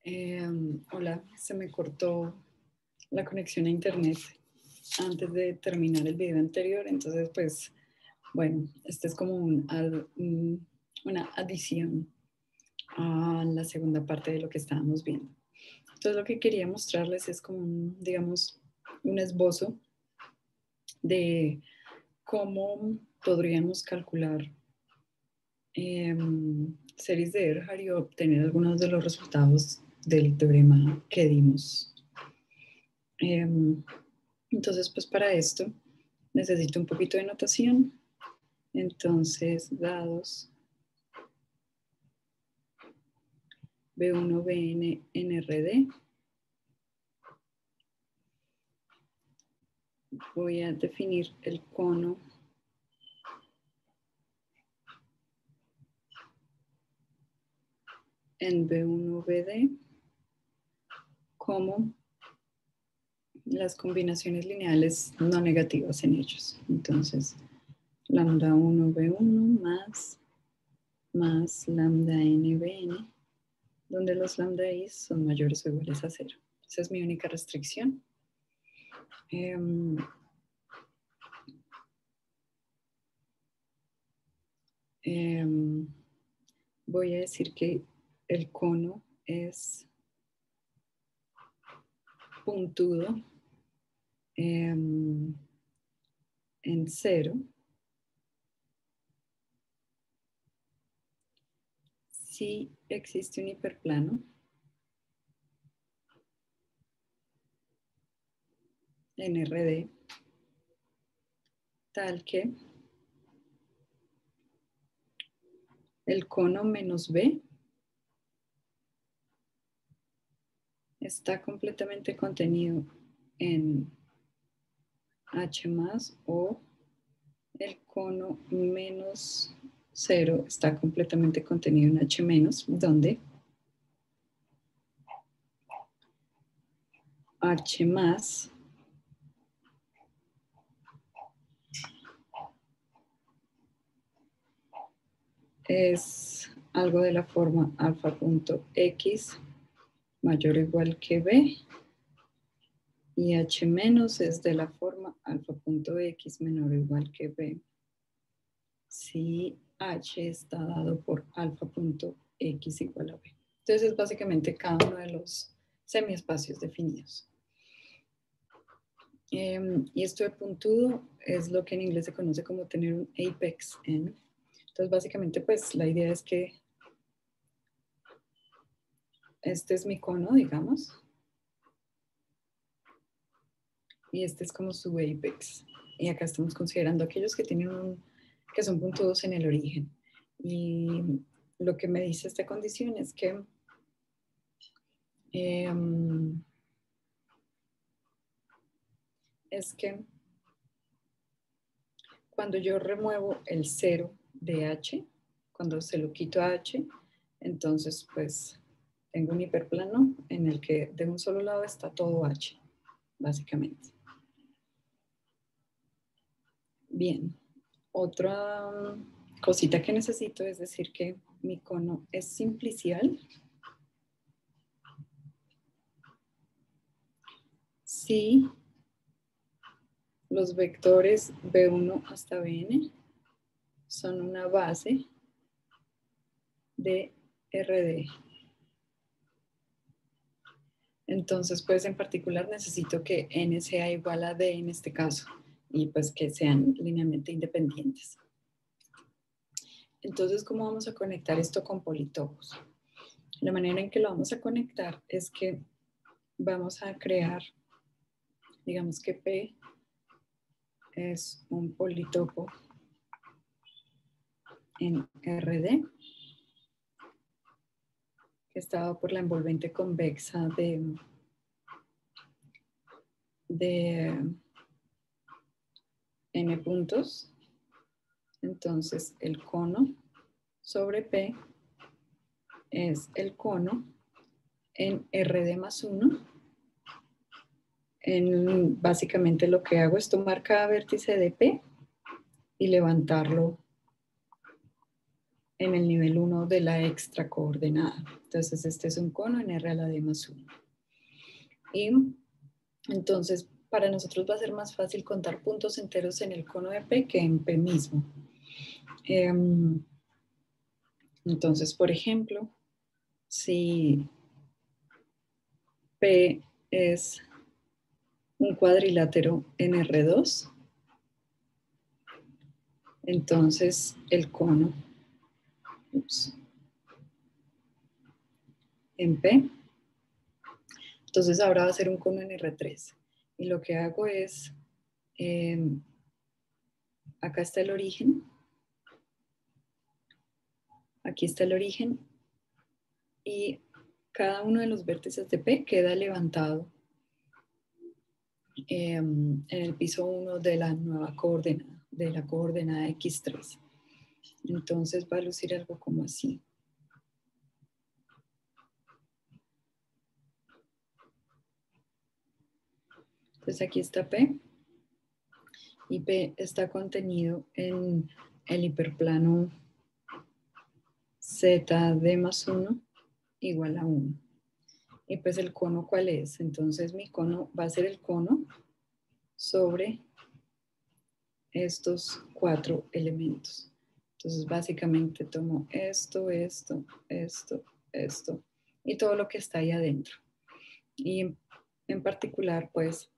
Hola, se me cortó la conexión a internet antes de terminar el video anterior, entonces pues bueno, este es como una adición a la segunda parte de lo que estábamos viendo. Entonces lo que quería mostrarles es como digamos, un esbozo de cómo podríamos calcular series de Erhard y obtener algunos de los resultados del teorema que dimos. Entonces, pues para esto necesito un poquito de notación. Entonces, dados B1, BN, NRD. Voy a definir el cono en B1, BD como las combinaciones lineales no negativas en ellos. Entonces, lambda 1, B1 más lambda N, BN, donde los lambda I son mayores o iguales a 0. Esa es mi única restricción. Voy a decir que el cono es puntudo en 0 si existe un hiperplano en RD tal que el cono menos B está completamente contenido en H más o el cono menos 0 está completamente contenido en H menos, donde H más es algo de la forma alfa.x mayor o igual que B y H menos es de la forma alfa.x menor o igual que B si H está dado por alfa.x igual a B. Entonces es básicamente cada uno de los semiespacios definidos. Y esto de puntudo es lo que en inglés se conoce como tener un apex n. Entonces básicamente pues la idea es que este es mi cono, digamos, y este es como su apex. Y acá estamos considerando aquellos que tienen que son puntudos en el origen. Y lo que me dice esta condición es que cuando yo remuevo el 0 de H, cuando se lo quito a H, entonces pues tengo un hiperplano en el que de un solo lado está todo H, básicamente. Bien, otra cosita que necesito es decir que mi cono es simplicial si los vectores B1 hasta Bn son una base de RD. Entonces, pues en particular necesito que n sea igual a d en este caso y pues que sean linealmente independientes. Entonces, ¿cómo vamos a conectar esto con politopos? La manera en que lo vamos a conectar es que vamos a crear, digamos que P es un politopo en RD que está dado por la envolvente convexa de n puntos. Entonces, el cono sobre P es el cono en RD más 1. Básicamente lo que hago es tomar cada vértice de P y levantarlo en el nivel 1 de la extra coordenada. Entonces este es un cono en R a la D más 1. Y entonces para nosotros va a ser más fácil contar puntos enteros en el cono de P que en P mismo. Entonces, por ejemplo, si P es un cuadrilátero en R2, entonces el cono en P, entonces ahora va a ser un cono en R3. Y lo que hago es, acá está el origen, aquí está el origen, y cada uno de los vértices de P queda levantado en el piso 1 de la nueva coordenada, de la coordenada X3. Entonces va a lucir algo como así. Entonces aquí está P, y P está contenido en el hiperplano ZD más 1 igual a 1. Y pues el cono, ¿cuál es? Entonces mi cono va a ser el cono sobre estos 4 elementos. Entonces básicamente tomo esto, esto, esto, esto y todo lo que está ahí adentro. Y en particular, pues,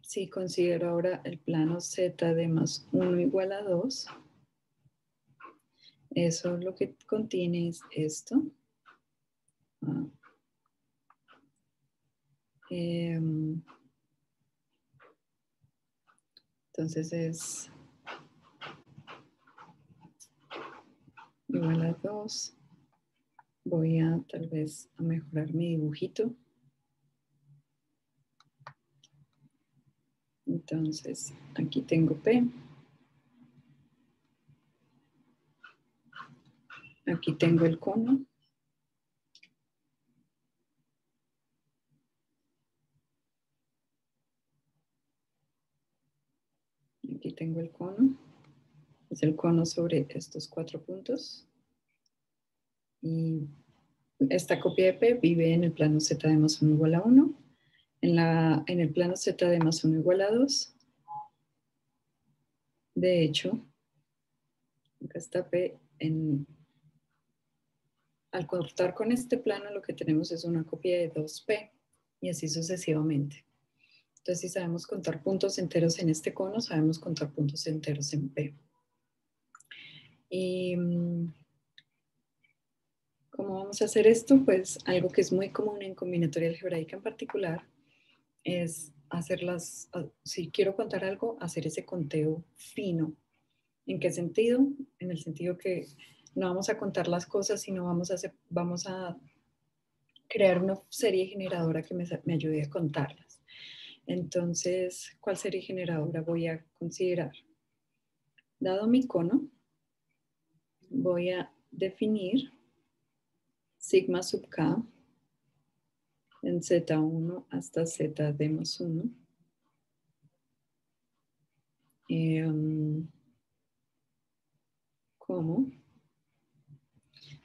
si considero ahora el plano ZD más 1 igual a 2, eso lo que contiene es esto. Entonces es igual a 2. Voy a tal vez a mejorar mi dibujito. Entonces aquí tengo P. Aquí tengo el cono. Aquí tengo el cono. Es el cono sobre estos 4 puntos. Y esta copia de P vive en el plano Z de más 1 igual a 1. En el plano Z de más 1 igual a 2. De hecho, acá está P. Al cortar con este plano lo que tenemos es una copia de 2P y así sucesivamente. Entonces, si sabemos contar puntos enteros en este cono, sabemos contar puntos enteros en P. Y ¿cómo vamos a hacer esto? Pues algo que es muy común en combinatoria algebraica en particular es si quiero contar algo, hacer ese conteo fino. ¿En qué sentido? En el sentido que no vamos a contar las cosas, sino vamos a crear una serie generadora que me ayude a contarlas. Entonces, ¿cuál serie generadora voy a considerar? Dado mi cono, voy a definir sigma sub k en Z1 hasta ZD más 1. ¿Cómo?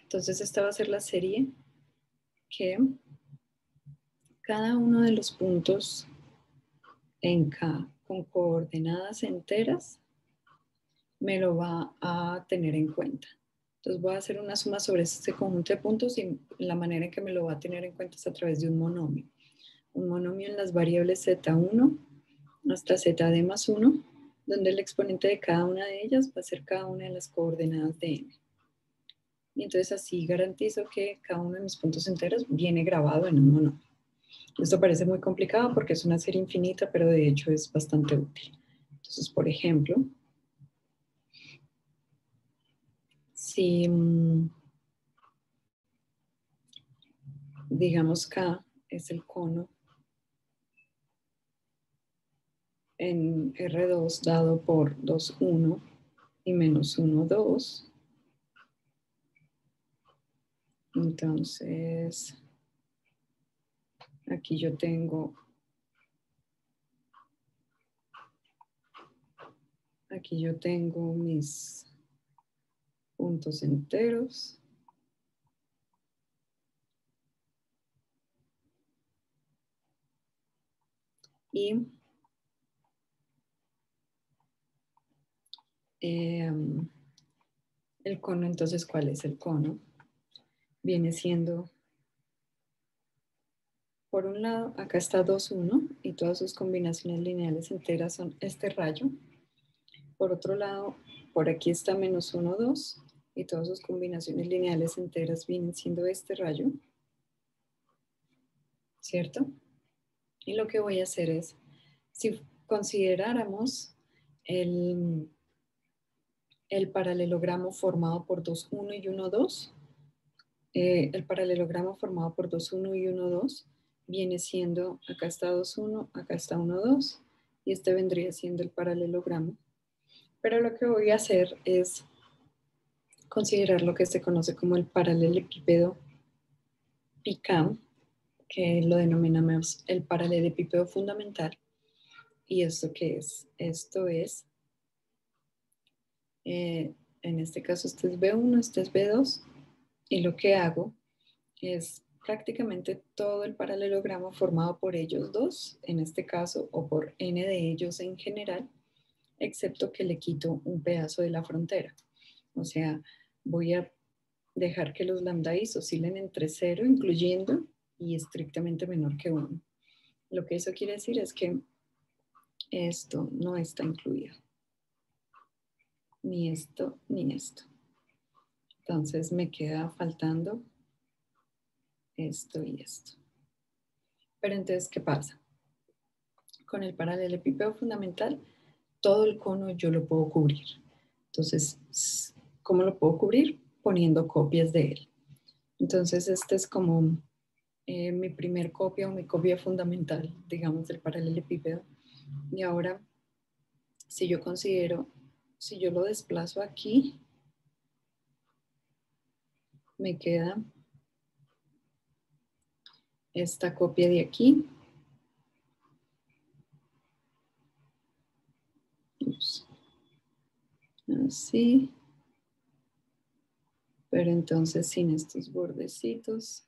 Entonces esta va a ser la serie que cada uno de los puntos en K con coordenadas enteras me lo va a tener en cuenta. Entonces voy a hacer una suma sobre este conjunto de puntos y la manera en que me lo va a tener en cuenta es a través de un monomio. Un monomio en las variables Z1 hasta ZD más 1, donde el exponente de cada una de ellas va a ser cada una de las coordenadas de M. Y entonces así garantizo que cada uno de mis puntos enteros viene grabado en un monomio. Esto parece muy complicado porque es una serie infinita, pero de hecho es bastante útil. Entonces, por ejemplo, si digamos K es el cono en R2 dado por 2, 1 y menos 1, 2, entonces aquí yo tengo mis puntos enteros. Y el cono, entonces, ¿cuál es el cono? Viene siendo, por un lado, acá está 2, 1 y todas sus combinaciones lineales enteras son este rayo. Por otro lado, por aquí está menos 1, 2 y todas sus combinaciones lineales enteras vienen siendo este rayo, ¿cierto? Y lo que voy a hacer es, si consideráramos el paralelogramo formado por 2, 1 y 1, 2, el paralelogramo formado por 2, 1 y 1, 2 viene siendo, acá está 2, 1, acá está 1, 2 y este vendría siendo el paralelogramo. Pero lo que voy a hacer es considerar lo que se conoce como el paralelepípedo PICAM, que lo denominamos el paralelepípedo fundamental. ¿Y esto qué es? Esto es, en este caso este es B1, este es B2, y lo que hago es prácticamente todo el paralelogramo formado por ellos dos, en este caso, o por n de ellos en general, excepto que le quito un pedazo de la frontera. O sea, voy a dejar que los lambda is oscilen entre 0, incluyendo, y estrictamente menor que 1. Lo que eso quiere decir es que esto no está incluido. Ni esto, ni esto. Entonces me queda faltando esto y esto. Pero entonces, ¿qué pasa? Con el paralelepípedo fundamental, todo el cono yo lo puedo cubrir. Entonces, ¿cómo lo puedo cubrir? Poniendo copias de él. Entonces, este es como mi primer copia o mi copia fundamental, digamos, del paralelepípedo. Y ahora, si yo considero, si yo lo desplazo aquí, me queda esta copia de aquí. Ups. Así. Pero entonces sin estos bordecitos.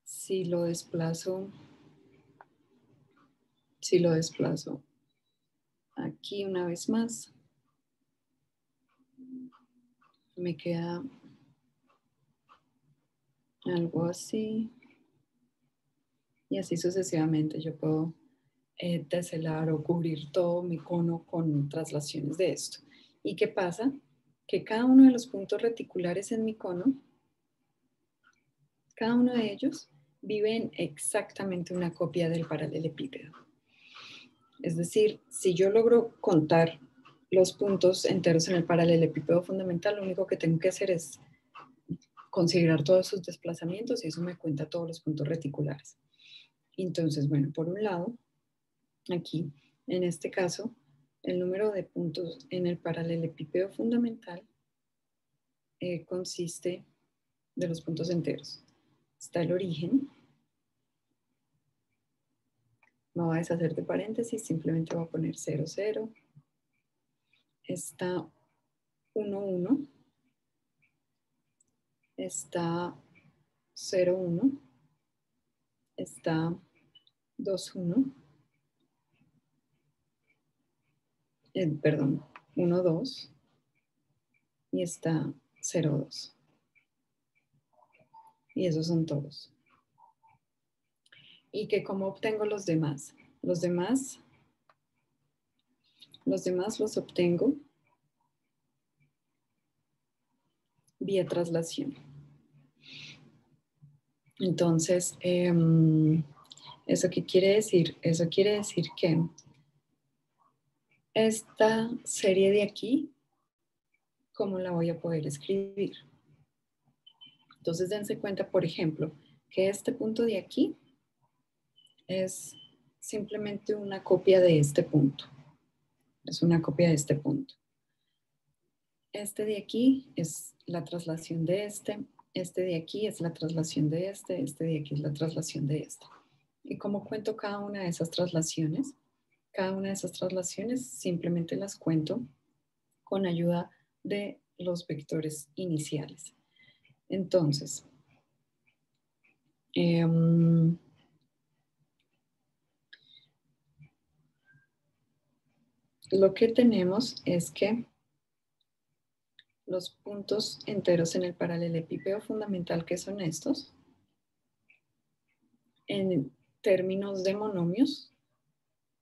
Si lo desplazo aquí una vez más, me queda algo así. Y así sucesivamente yo puedo teselar o cubrir todo mi cono con traslaciones de esto. ¿Y qué pasa? Que cada uno de los puntos reticulares en mi cono, cada uno de ellos vive en exactamente una copia del paralelepípedo. Es decir, si yo logro contar los puntos enteros en el paralelepípedo fundamental, lo único que tengo que hacer es considerar todos sus desplazamientos y eso me cuenta todos los puntos reticulares. Entonces, bueno, por un lado, aquí, en este caso, el número de puntos en el paralelepípedo fundamental consiste de los puntos enteros. Está el origen. Me voy a deshacer de paréntesis, simplemente voy a poner 0, 0. Está 1, 1. Está 0, 1. Está 2, 1. Perdón, 1, 2. Y está 0, 2. Y esos son todos. ¿Y que cómo obtengo los demás? Los demás los obtengo vía traslación. Entonces, ¿eso qué quiere decir? Eso quiere decir que esta serie de aquí, ¿cómo la voy a poder escribir? Entonces, dense cuenta, por ejemplo, que este punto de aquí es simplemente una copia de este punto. Es una copia de este punto. Este de aquí es la traslación de este de aquí es la traslación de este de aquí es la traslación de este. ¿Y cómo cuento cada una de esas traslaciones? Cada una de esas traslaciones simplemente las cuento con ayuda de los vectores iniciales. Entonces, lo que tenemos es que los puntos enteros en el paralelepípedo fundamental, que son estos, en términos de monomios,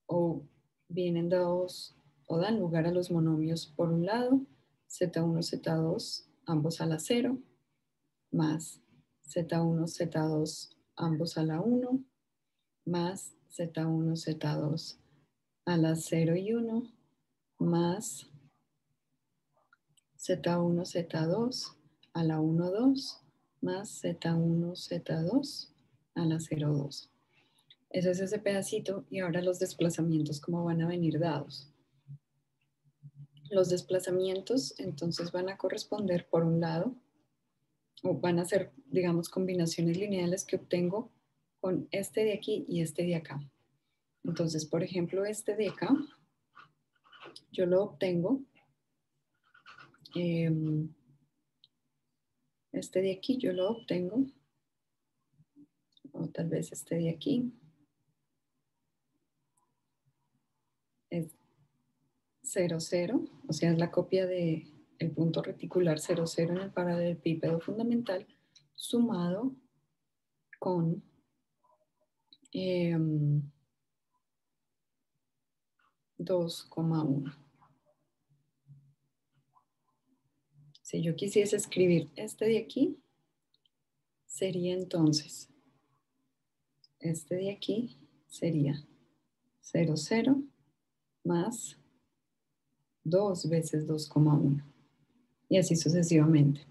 o vienen dados o dan lugar a los monomios por un lado, Z1, Z2, ambos a la 0, más Z1, Z2, ambos a la 1, más Z1, Z2 a la 0 y 1, más Z1, Z2 a la 1, 2, más Z1, Z2 a la 0, 2. Ese es ese pedacito y ahora los desplazamientos, ¿cómo van a venir dados? Los desplazamientos entonces van a corresponder por un lado, o van a ser, digamos, combinaciones lineales que obtengo con este de aquí y este de acá. Entonces, por ejemplo, este de acá, yo lo obtengo, este de aquí yo lo obtengo, o tal vez este de aquí, es 0, 0, o sea, es la copia del punto reticular 0, 0 en el paralelepípedo fundamental, sumado con 2,1. Si yo quisiese escribir este de aquí, sería entonces, este de aquí sería 0, 0 más 2 veces 2,1. Y así sucesivamente.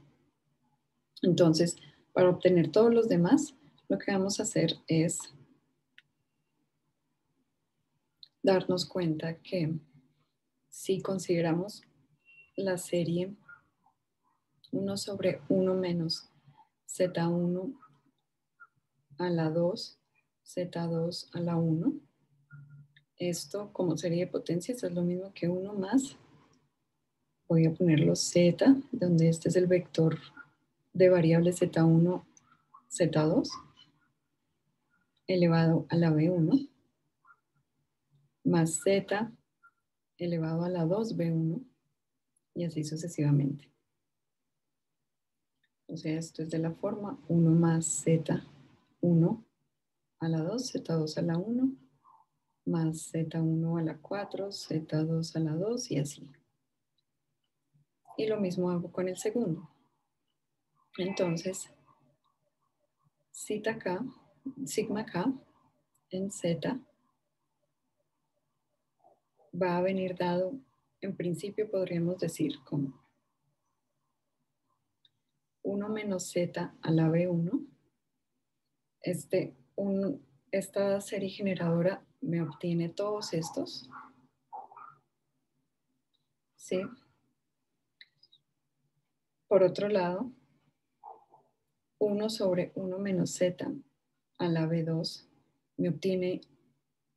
Entonces, para obtener todos los demás, lo que vamos a hacer es darnos cuenta que si consideramos la serie 1 sobre 1 menos Z1 a la 2, Z2 a la 1, esto como serie de potencias es lo mismo que 1 más, voy a ponerlo Z, donde este es el vector de variable Z1, Z2, elevado a la B1, más Z elevado a la 2B1, y así sucesivamente. O sea, esto es de la forma 1 más Z1 a la 2, Z2 a la 1, más Z1 a la 4, Z2 a la 2 y así. Y lo mismo hago con el segundo. Entonces, sigma K en Z va a venir dado, en principio podríamos decir como 1 menos Z a la B1. Esta serie generadora me obtiene todos estos. ¿Sí? Por otro lado, 1 sobre 1 menos Z a la B2 me obtiene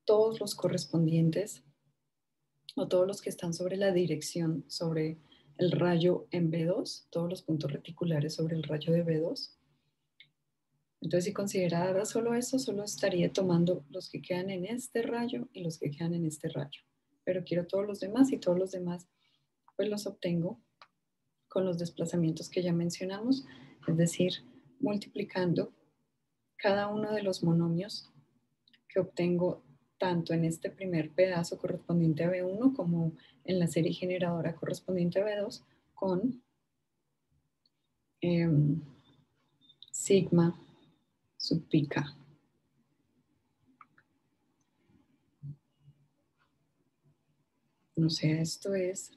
todos los correspondientes o todos los que están sobre la dirección, sobre el rayo en B2, todos los puntos reticulares sobre el rayo de B2. Entonces, si considerara solo eso, solo estaría tomando los que quedan en este rayo y los que quedan en este rayo. Pero quiero todos los demás y todos los demás pues los obtengo con los desplazamientos que ya mencionamos, es decir, multiplicando cada uno de los monomios que obtengo tanto en este primer pedazo correspondiente a B1 como en la serie generadora correspondiente a B2 con sigma sub pi k. O sea, esto es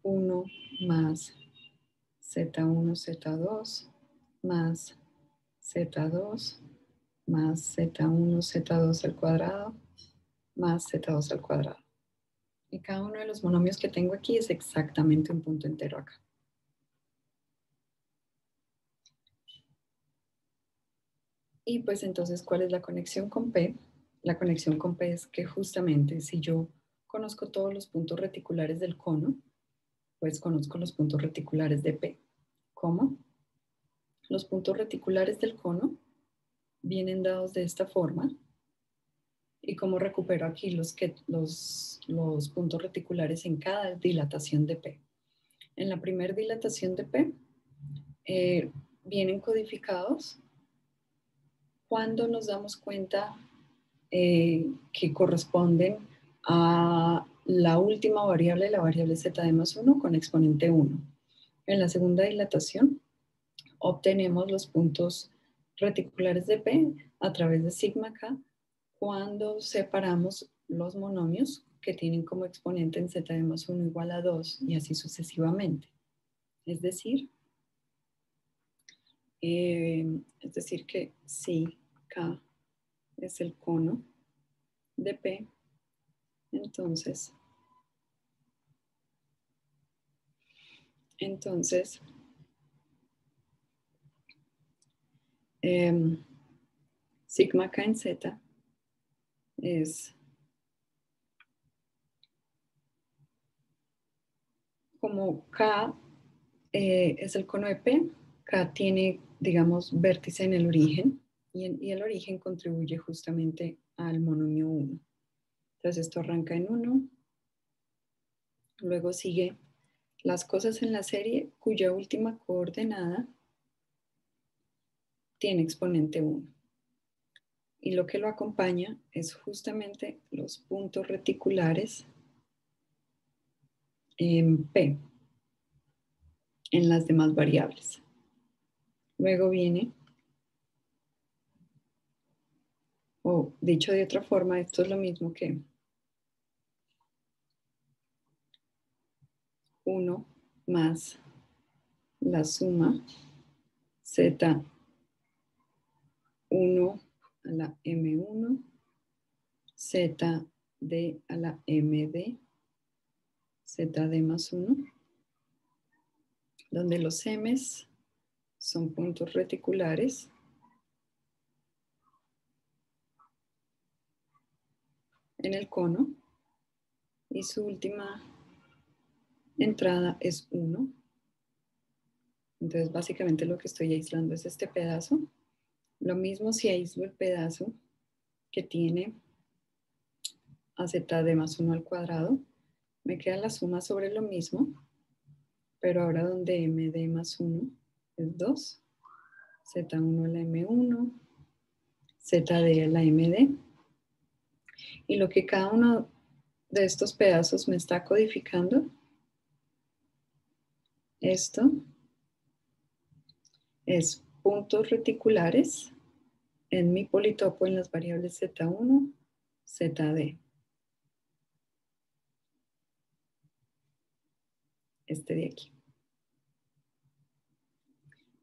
1 más Z1, Z2 más Z2 más Z1, Z2 al cuadrado más Z2 al cuadrado. Y cada uno de los monomios que tengo aquí es exactamente un punto entero acá. Y pues entonces, ¿cuál es la conexión con P? La conexión con P es que justamente si yo conozco todos los puntos reticulares del cono, pues conozco los puntos reticulares de P. ¿Cómo? Los puntos reticulares del cono vienen dados de esta forma. ¿Y cómo recupero aquí los puntos reticulares en cada dilatación de P? En la primera dilatación de P vienen codificados cuando nos damos cuenta que corresponden a la última variable, la variable z de más 1 con exponente 1. En la segunda dilatación obtenemos los puntos reticulares de P a través de sigma k cuando separamos los monomios que tienen como exponente en z de más 1 igual a 2 y así sucesivamente. Es decir que si K es el cono de P, entonces sigma K en Z es como K es el cono de P, K tiene, digamos, vértice en el origen y el origen contribuye justamente al monomio 1. Entonces esto arranca en 1, luego sigue las cosas en la serie cuya última coordenada tiene exponente 1. Y lo que lo acompaña es justamente los puntos reticulares en P, en las demás variables. Luego viene, o dicho de otra forma, esto es lo mismo que 1 más la suma Z1 a la M1, ZD a la MD, ZD más 1, donde los M's son puntos reticulares en el cono y su última entrada es 1. Entonces, básicamente lo que estoy aislando es este pedazo. Lo mismo si aíslo el pedazo que tiene a ZD más 1 al cuadrado, me queda la suma sobre lo mismo, pero ahora donde MD más 1 es 2, Z1 a la M1, ZD a la MD. Y lo que cada uno de estos pedazos me está codificando, esto es puntos reticulares en mi politopo en las variables Z1, ZD. Este de aquí.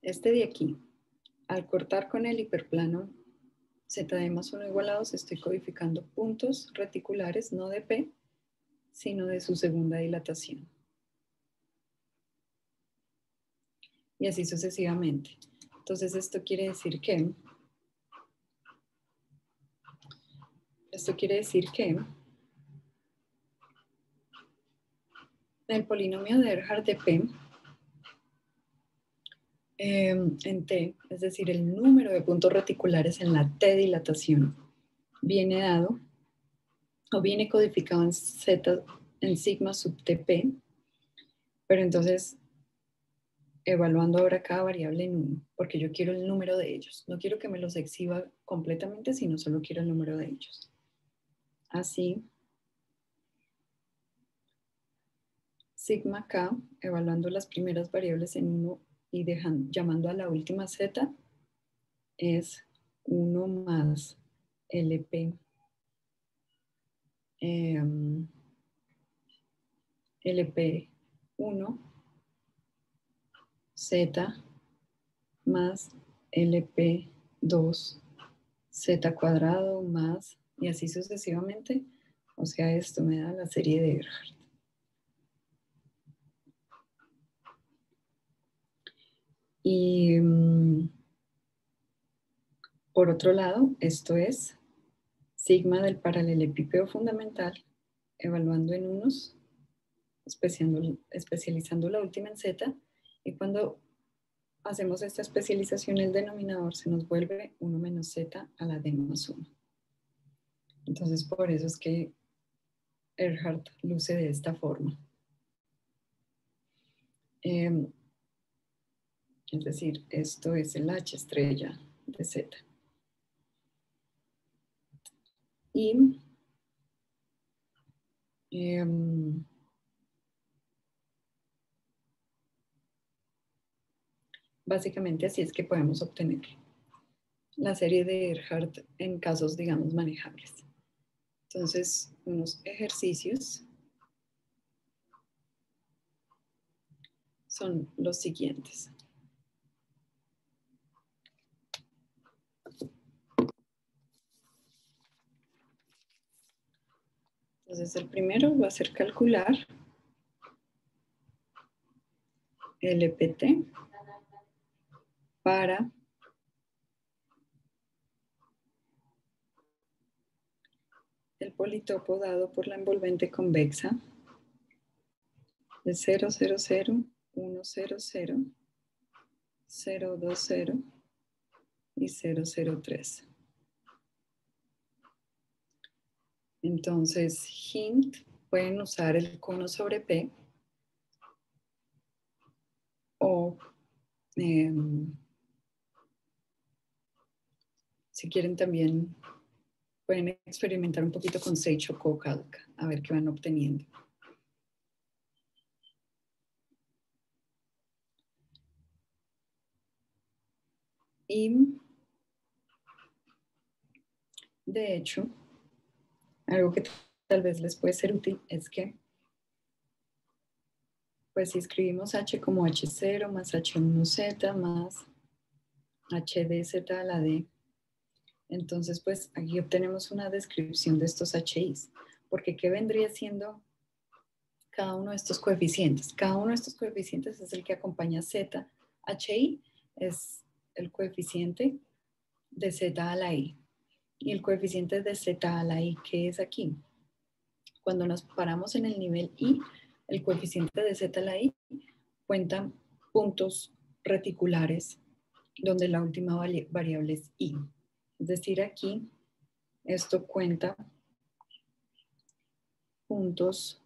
Este de aquí, al cortar con el hiperplano ZD más 1 igual a 2, estoy codificando puntos reticulares, no de P, sino de su segunda dilatación. Y así sucesivamente. Entonces esto quiere decir que el polinomio de Erhard de P en T, es decir, el número de puntos reticulares en la T dilatación, viene dado o viene codificado en Z, en sigma sub TP, pero entonces evaluando ahora cada variable en 1, porque yo quiero el número de ellos. No quiero que me los exhiba completamente, sino solo quiero el número de ellos. Así, sigma K, evaluando las primeras variables en 1 y llamando a la última Z, es 1 más LP LP1 Z más LP2 Z cuadrado más, y así sucesivamente. O sea, esto me da la serie de Erhard. Y Por otro lado, esto es sigma del paralelepípedo fundamental, evaluando en unos, especializando la última en z, y cuando hacemos esta especialización, el denominador se nos vuelve 1 menos z a la d más 1. Entonces, por eso es que Erhard luce de esta forma. Es decir, esto es el H estrella de Z. Y básicamente así es que podemos obtener la serie de Erhard en casos, digamos, manejables. Entonces, unos ejercicios son los siguientes. Entonces, el primero va a ser calcular el EPT para el politopo dado por la envolvente convexa de 0, 0, 0, 1, 0, 0, 0, 2, 0 y 0, 0, 3. Entonces, hint, pueden usar el cono sobre P o si quieren también pueden experimentar un poquito con Sage o CoCalc, a ver qué van obteniendo. Y de hecho, algo que tal vez les puede ser útil es que, pues si escribimos H como H0 más H1Z más HDZ a la D, entonces pues aquí obtenemos una descripción de estos HIs, porque ¿qué vendría siendo cada uno de estos coeficientes? Cada uno de estos coeficientes es el que acompaña Z. HI es el coeficiente de Z a la I. Y el coeficiente de Z a la I, ¿qué es aquí? Cuando nos paramos en el nivel I, el coeficiente de Z a la I cuenta puntos reticulares donde la última variable es I. Es decir, aquí esto cuenta puntos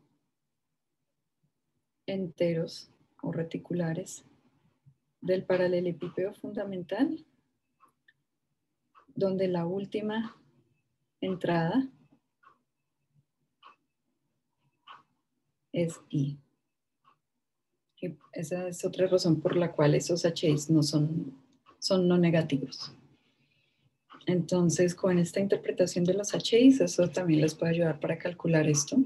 enteros o reticulares del paralelepípedo fundamental donde la última entrada es I. Y esa es otra razón por la cual esos HIs no son no negativos. Entonces, con esta interpretación de los HIs, eso también les puede ayudar para calcular esto.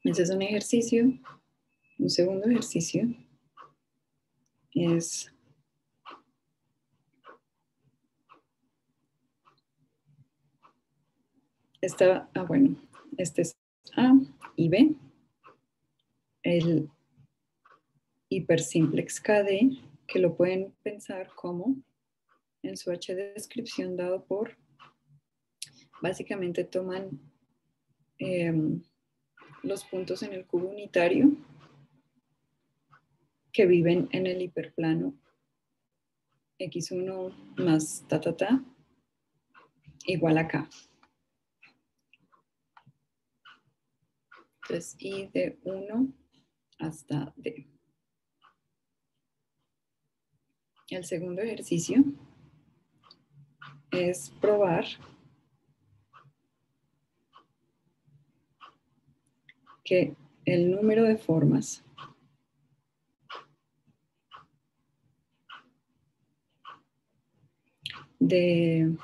Ese es un ejercicio. Un segundo ejercicio es este es A y B. El hipersimplex KD, que lo pueden pensar como en su H de descripción dado por, básicamente toman los puntos en el cubo unitario que viven en el hiperplano x1 más igual a k. Entonces, y de 1 hasta d. El segundo ejercicio es probar que el número de formas de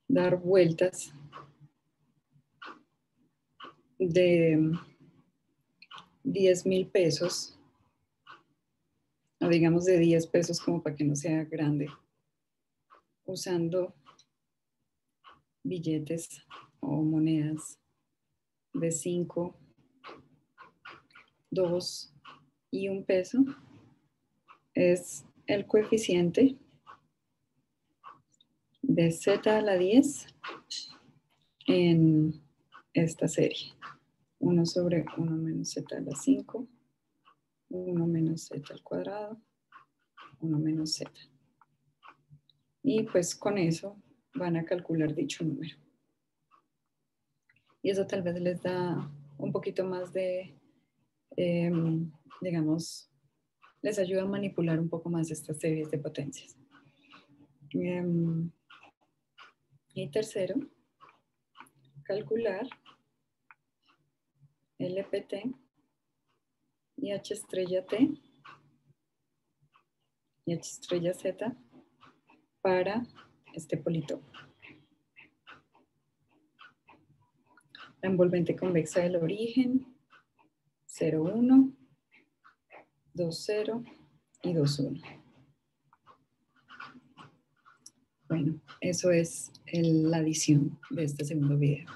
dar vueltas de 10,000 pesos, o digamos de 10 pesos como para que no sea grande, usando billetes o monedas de 5, 2 y 1 peso, es el coeficiente de z a la 10 en esta serie. 1 sobre 1 menos z a la 5, 1 menos z al cuadrado, 1 menos z. Y pues con eso van a calcular dicho número. Y eso tal vez les da un poquito más de, digamos, les ayuda a manipular un poco más estas series de potencias. Y tercero, calcular LPT y H estrella T y H estrella Z para este politopo. La envolvente convexa del origen, 0, 1, 2, 0 y 2, 1. Bueno, eso es la adición de este segundo video.